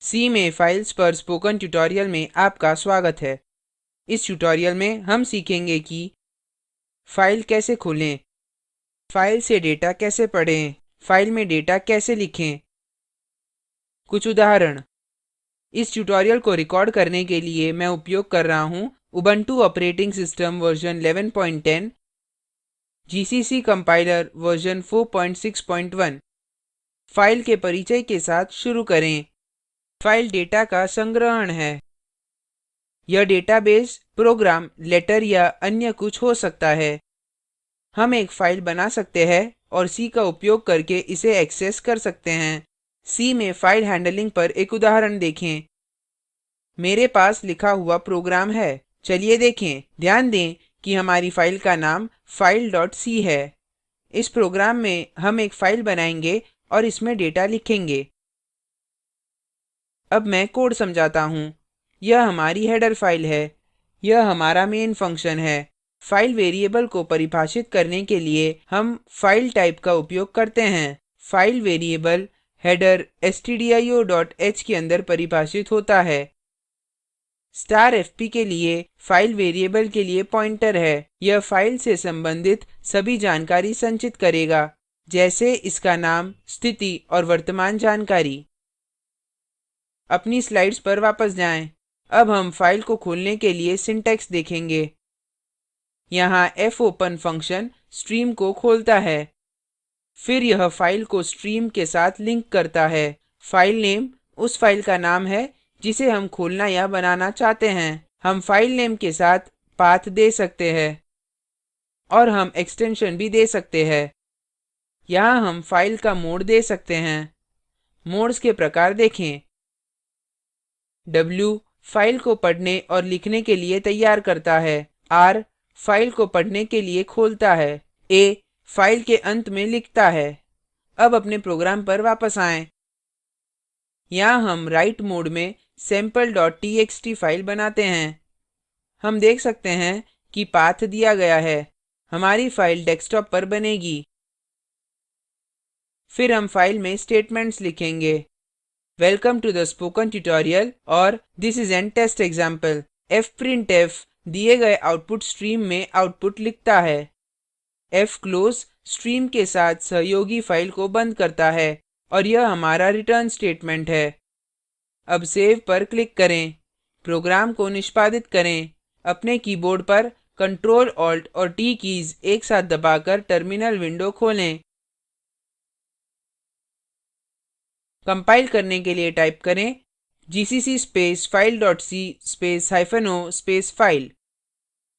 C में files पर spoken tutorial में आपका स्वागत है। इस ट्यूटोरियल में हम सीखेंगे कि फाइल कैसे खोलें, फाइल से डेटा कैसे पढ़ें, फाइल में डेटा कैसे लिखें। कुछ उदाहरण। इस ट्यूटोरियल को रिकॉर्ड करने के लिए मैं उपयोग कर रहा हूँ Ubuntu operating system version 1110, GCC compiler version 461। File के परिचय के साथ शुरू करें। फाइल डेटा का संग्रहण है। यह डेटाबेस, प्रोग्राम, लेटर या अन्य कुछ हो सकता है। हम एक फाइल बना सकते हैं और C का उपयोग करके इसे एक्सेस कर सकते हैं। C में फाइल हैंडलिंग पर एक उदाहरण देखें। मेरे पास लिखा हुआ प्रोग्राम है। चलिए देखें। ध्यान दें कि हमारी फाइल का नाम file.c है। इस प्रोग्राम में हम एक फाइल बनाएंगे और इसमें डेटा लिखेंगे। अब मैं कोड समझाता हूँ। यह हमारी हेडर फाइल है। यह हमारा मेन फंक्शन है। फाइल वेरिएबल को परिभाषित करने के लिए हम फाइल टाइप का उपयोग करते हैं। फाइल वेरिएबल हेडर stdio.h के अंदर परिभाषित होता है। $fp के लिए फाइल वेरिएबल के लिए पॉइंटर है। यह फाइल से संबंधित सभी जानकारी संचित करेगा, जैसे इसका नाम, स्थिति और वर्तमान जानकारी। अपनी स्लाइड्स पर वापस जाएं। अब हम फाइल को खोलने के लिए सिंटैक्स देखेंगे। यहाँ fopen फंक्शन स्ट्रीम को खोलता है। फिर यह फाइल को स्ट्रीम के साथ लिंक करता है। फाइल नेम उस फाइल का नाम है जिसे हम खोलना या बनाना चाहते हैं। हम फाइल नेम के साथ path दे सकते हैं और हम एक्सटेंशन भी दे सकते हैं। यहाँ हम फाइल का मोड दे सकते हैं। मोड्स के प्रकार देखें। W फाइल को पढ़ने और लिखने के लिए तैयार करता है। R फाइल को पढ़ने के लिए खोलता है। A फाइल के अंत में लिखता है। अब अपने प्रोग्राम पर वापस आएं। यहाँ हम write मोड में sample.txt फाइल बनाते हैं। हम देख सकते हैं कि path दिया गया है। हमारी फाइल डेस्कटॉप पर बनेगी। फिर हम फाइल में statements लिखेंगे। Welcome to the spoken tutorial और this is an test example। fprintf दिए गए आउटपुट स्ट्रीम में आउटपुट लिखता है। fclose स्ट्रीम के साथ सहयोगी फाइल को बंद करता है और यह हमारा रिटर्न स्टेटमेंट है। अब सेव पर क्लिक करें। प्रोग्राम को निष्पादित करें। अपने कीबोर्ड पर Ctrl Alt और T कीज एक साथ दबाकर टर्मिनल विंडो खोलें। कंपाइल करने के लिए टाइप करें gcc space file.c space -o space file।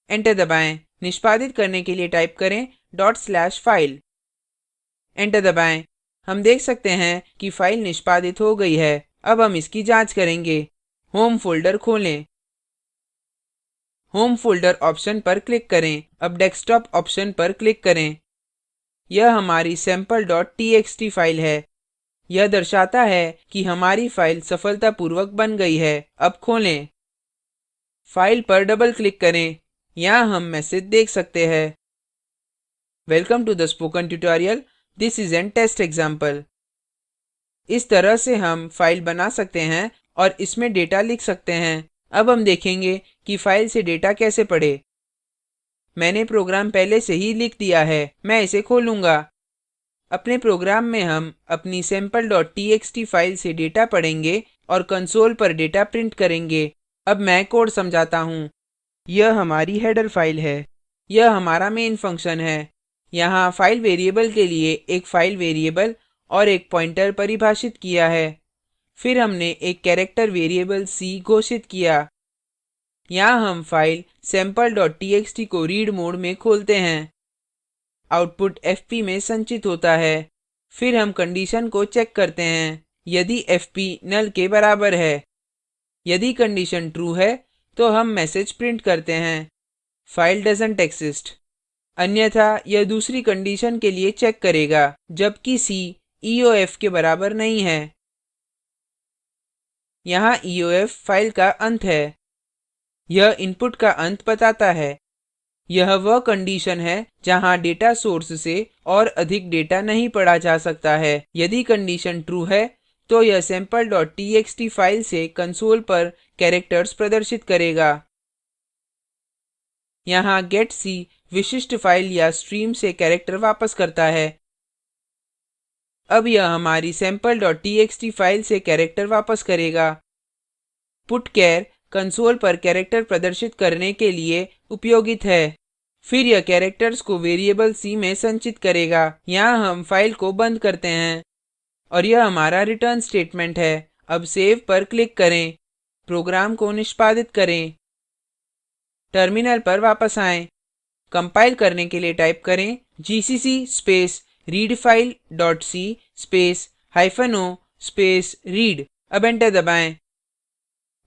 Enter दबाएं। निष्पादित करने के लिए टाइप करें /file। एंटर दबाएं। हम देख सकते हैं कि फाइल निष्पादित हो गई है। अब हम इसकी जांच करेंगे। होम फोल्डर खोलें। होम फोल्डर ऑप्शन पर क्लिक करें। अब डेस्कटॉप ऑप्शन पर क्लिक करें। यह हमारी sample.txt फाइल है। यह दर्शाता है कि हमारी फाइल सफलतापूर्वक बन गई है। अब खोलें। फाइल पर डबल क्लिक करें। यहाँ हम मैसेज देख सकते हैं। Welcome to the spoken tutorial। This is an test example। इस तरह से हम फाइल बना सकते हैं और इसमें डेटा लिख सकते हैं। अब हम देखेंगे कि फाइल से डेटा कैसे पढ़े। मैंने प्रोग्राम पहले से ही लिख दिया है। मैं इसे खोलूंगा। अपने प्रोग्राम में हम अपनी sample.txt फाइल से डेटा पढ़ेंगे और कंसोल पर डेटा प्रिंट करेंगे। अब मैं कोड समझाता हूँ। यह हमारी हेडर फाइल है। यह हमारा मेन फंक्शन है। यहाँ फाइल वेरिएबल के लिए एक फाइल वेरिएबल और एक पॉइंटर परिभाषित किया है। फिर हमने एक कैरेक्टर वेरिएबल c घोषित किया। यहाँ हम फाइल sample.txt को रीड मोड में खोलते हैं। आउटपुट fp में संचित होता है। फिर हम कंडीशन को चेक करते हैं। यदि fp null के बराबर है, यदि कंडीशन true है, तो हम मैसेज प्रिंट करते हैं file doesn't exist। अन्यथा यह दूसरी कंडीशन के लिए चेक करेगा, जबकि c eof के बराबर नहीं है। यहाँ eof फाइल का अंत है। यह इनपुट का अंत बताता है। यह वह कंडीशन है जहाँ डेटा सोर्स से और अधिक डेटा नहीं पढ़ा जा सकता है। यदि कंडीशन true है, तो यह sample.txt file से console पर characters प्रदर्शित करेगा। यहाँ getc विशिष्ट file या stream से character वापस करता है। अब यह हमारी sample.txt file से character वापस करेगा। putchar console पर character प्रदर्शित करने के लिए उपयोगित है। फिर यह characters को variable c में संचित करेगा। यहाँ हम file को बंद करते हैं और यह हमारा return statement है। अब save पर click करें program को निष्पादित करें terminal पर वापस आएँ कंपाइल करने के लिए type करें gcc space readfile dot c space hyphen o space read अब enter दबाएँ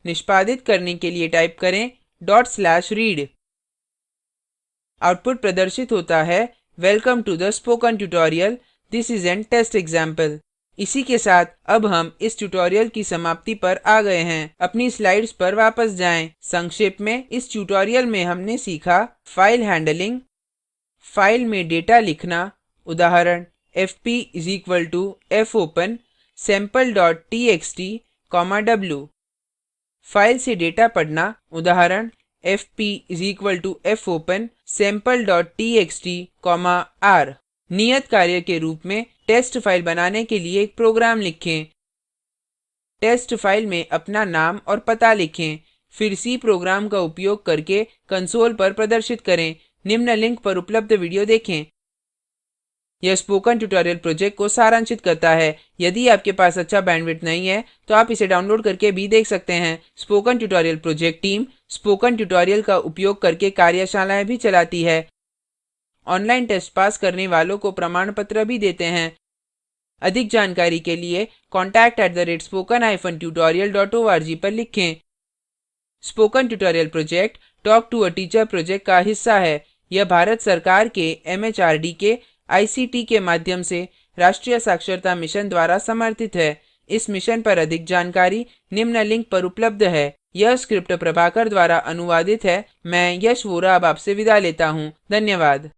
निष्पादित करने के लिए type करें /read आउटपुट प्रदर्शित होता है welcome to the spoken tutorial this is an test example। इसी के साथ अब हम इस tutorial की समाप्ति पर आ गए हैं। अपनी slides पर वापस जाएं। संक्षेप में इस tutorial में हमने सीखा file handling, file में data लिखना उदाहरण fp = fopen sample.txt, w file से data पढ़ना उदाहरण fp = fopen sample.txt, r नियत कार्य के रूप में टेस्ट फाइल बनाने के लिए एक प्रोग्राम लिखें। टेस्ट फाइल में अपना नाम और पता लिखें फिर सी प्रोग्राम का उपयोग करके कंसोल पर प्रदर्शित करें। निम्न लिंक पर उपलब्ध वीडियो देखें। यह स्पोकन ट्यूटोरियल प्रोजेक्ट को सारांशित करता है। यदि आपके पास अच्छा बैंडविड्थ नहीं है तो आप इसे डाउनलोड करके भी देख सकते हैं। Spoken tutorial project team spoken tutorial का उपयोग करके कार्यशालाएं भी चलाती है। ऑनलाइन टेस्ट पास करने वालों को प्रमाण पत्र भी देते हैं। अधिक जानकारी के लिए contact@spoken-tutorial.org पर लिखें। Spoken tutorial project talk to a teacher project का हिस्सा है। यह भारत सरकार के MHRD के ICT के माध्यम से राष्ट्रीय साक्षरता मिशन द्वारा समर्थित है। इस मिशन पर अधिक जानकारी निम्न लिंक पर उपलब्ध है। यह स्क्रिप्ट प्रभाकर द्वारा अनुवादित है। मैं यश वोरा अब आपसे विदा लेता हूँ। धन्यवाद।